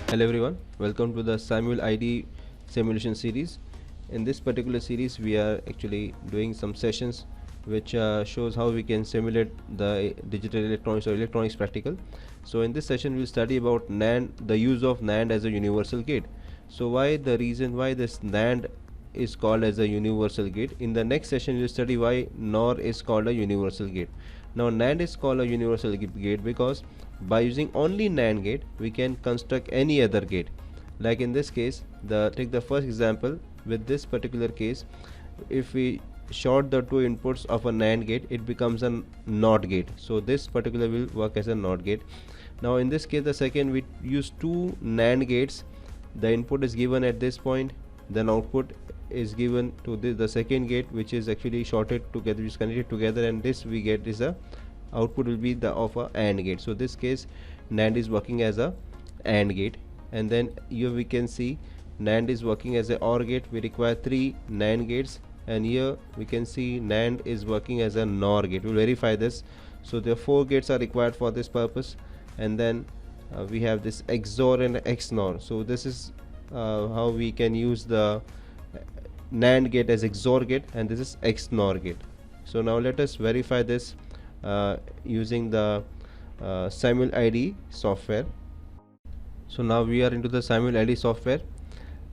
Hello everyone, welcome to the SimulIDE simulation series. In this particular series we are actually doing some sessions which shows how we can simulate the digital electronics or electronics practical. So in this session we'll study about NAND, the use of NAND as a universal gate. So why this NAND is called as a universal gate. In the next session we'll study why NOR is called a universal gate. Now NAND is called a universal gate because by using only NAND gate we can construct any other gate. Like in this case, take the first example. With this particular case, if we short the two inputs of a NAND gate, it becomes a NOT gate. So this particular will work as a NOT gate. Now in this case, the second, we use two NAND gates. The input is given at this point, then output is given to the second gate, which is actually shorted together, which is connected together, and this we get is a output will be the of a AND gate. So this case NAND is working as a AND gate, and then here we can see NAND is working as a OR gate. We require 3 NAND gates, and here we can see NAND is working as a NOR gate. We'll verify this. So the 4 gates are required for this purpose, and then we have this XOR and XNOR. So this is how we can use the NAND gate as XOR gate, and this is XNOR gate. So now let us verify this using the SimulIDE software. So now we are into the SimulIDE software.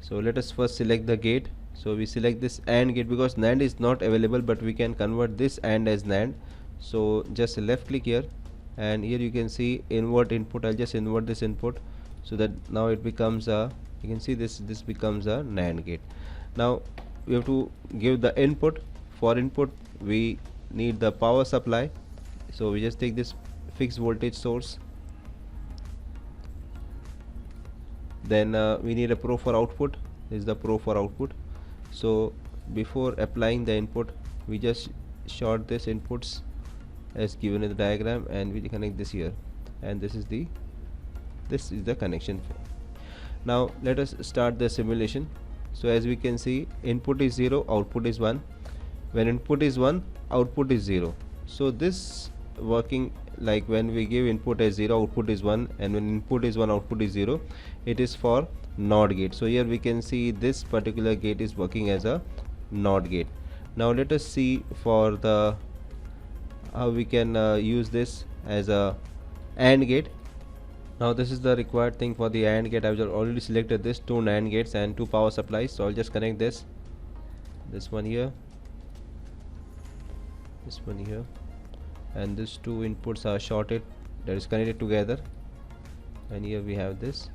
So let us first select the gate. So we select this AND gate because NAND is not available, but we can convert this AND as NAND. So just left click here, and here you can see invert input. I'll just invert this input so that now it becomes a, you can see this becomes a NAND gate. Now we have to give the input. For input we need the power supply. So we just take this fixed voltage source, then we need a pro for output. This is the pro for output. So before applying the input, we just short this inputs as given in the diagram, and we connect this here, and this is the connection. Now let us start the simulation. So as we can see, input is 0, output is 1. When input is 1, output is 0. So this working like when we give input as 0, output is 1, and when input is 1, output is 0, it is for NOT gate. So here we can see this particular gate is working as a NOT gate. Now let us see for the how we can use this as a AND gate. Now this is the required thing for the AND gate. I've already selected this 2 NAND gates and 2 power supplies. So I'll just connect this one here, this one here, and these 2 inputs are shorted, that is connected together, and here we have this,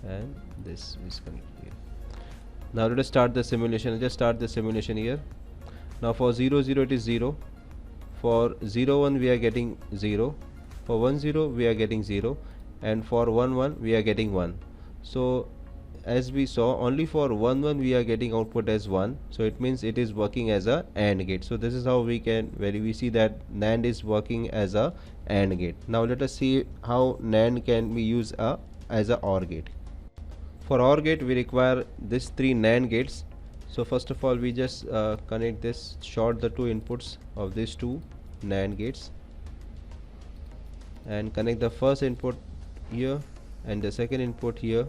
and this is connected here. Now let us start the simulation. I'll just start the simulation here. Now for 0 0 it is 0, for 0 1 we are getting 0, for 1 0 we are getting 0, and for 1 1 we are getting 1. So as we saw, only for 1 1 we are getting output as 1, so it means it is working as a AND gate. So this is how we can, where we see that NAND is working as a AND gate. Now let us see how NAND can be used as a OR gate. For OR gate we require this 3 NAND gates. So first of all we just connect this, short the 2 inputs of these 2 NAND gates, and connect the first input here and the second input here,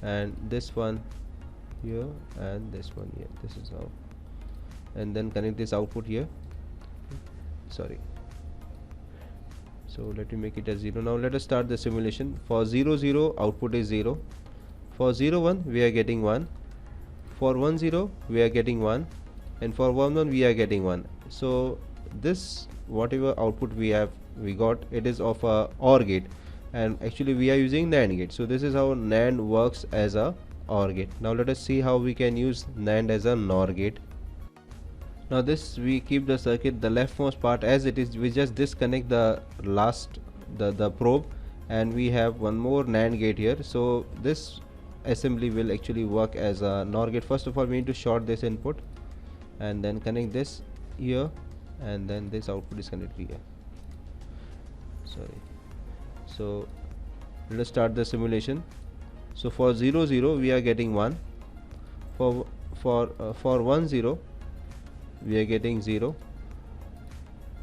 and this one here and this one here. This is how, and then connect this output here. Sorry, so let me make it as 0. Now let us start the simulation. For 0 0 output is 0, for 0 1 we are getting 1, for 1 0 we are getting 1, and for 1 1 we are getting 1. So this whatever output we got, it is of a OR gate, and actually we are using NAND gate. So this is how NAND works as a OR gate. Now let us see how we can use NAND as a NOR gate. Now this, we keep the circuit, the leftmost part as it is. We just disconnect the last the probe, and we have one more NAND gate here. So this assembly will actually work as a NOR gate. First of all we need to short this input, and then connect this here, and then this output is connected here. Sorry. So let us start the simulation. So for 0 0 we are getting 1, for 1 0 we are getting 0,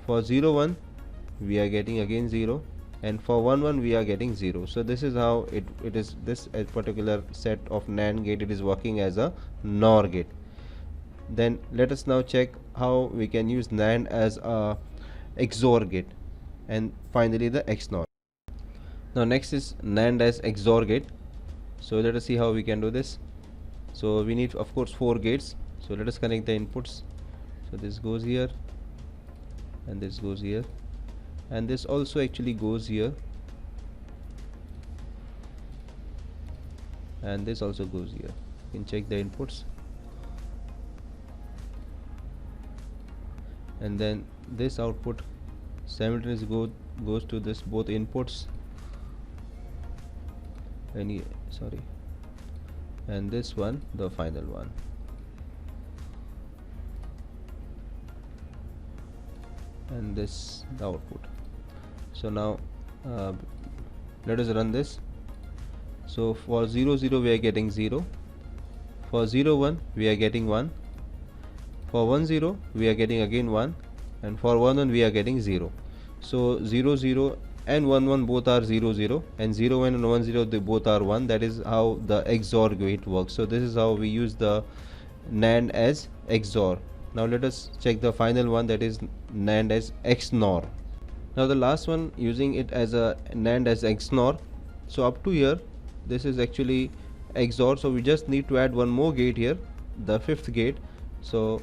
for 0 1 we are getting again 0, and for 1 1 we are getting 0. So this is how it is, this a particular set of NAND gate, it is working as a NOR gate. Then let us now check how we can use NAND as a XOR gate, and finally the XNOR. Now next is NAND as XOR gate. So let us see how we can do this. So we need of course 4 gates. So let us connect the inputs. So this goes here, and this goes here, and this also actually goes here, and this also goes here. You can check the inputs, and then this output simultaneously goes to this both inputs, and this one the final one. And this the output. So now let us run this. So for 0 0 we are getting 0, for 0 1 we are getting 1, for 1 0 we are getting again 1, and for 1 1 we are getting 0. So 0 0 and 1 1 both are 0 0, and 0 1 and 1 0 they both are 1. That is how the XOR gate works. So this is how we use the NAND as XOR. Now let us check the final one, that is NAND as XNOR. Now the last one, using it as a NAND as XNOR. So up to here this is actually XOR, so we just need to add one more gate here, the 5th gate. So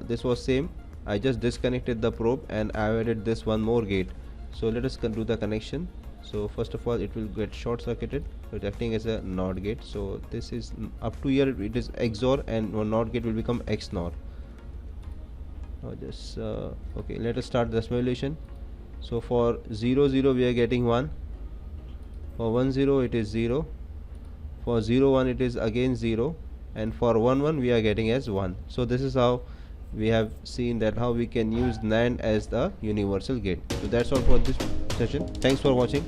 this was same, I just disconnected the probe and I added this one more gate. So let us do the connection. So first of all it will get short circuited, so it's acting as a NOT gate. So this is up to here it is XOR, and one NOT gate will become XNOR. Now just okay, let us start the simulation. So for 0 0 we are getting 1, for 1 0 it is 0, for 0 1 it is again 0, and for 1 1 we are getting as 1. So this is how we have seen that how we can use NAND as the universal gate. So that's all for this session. Thanks for watching.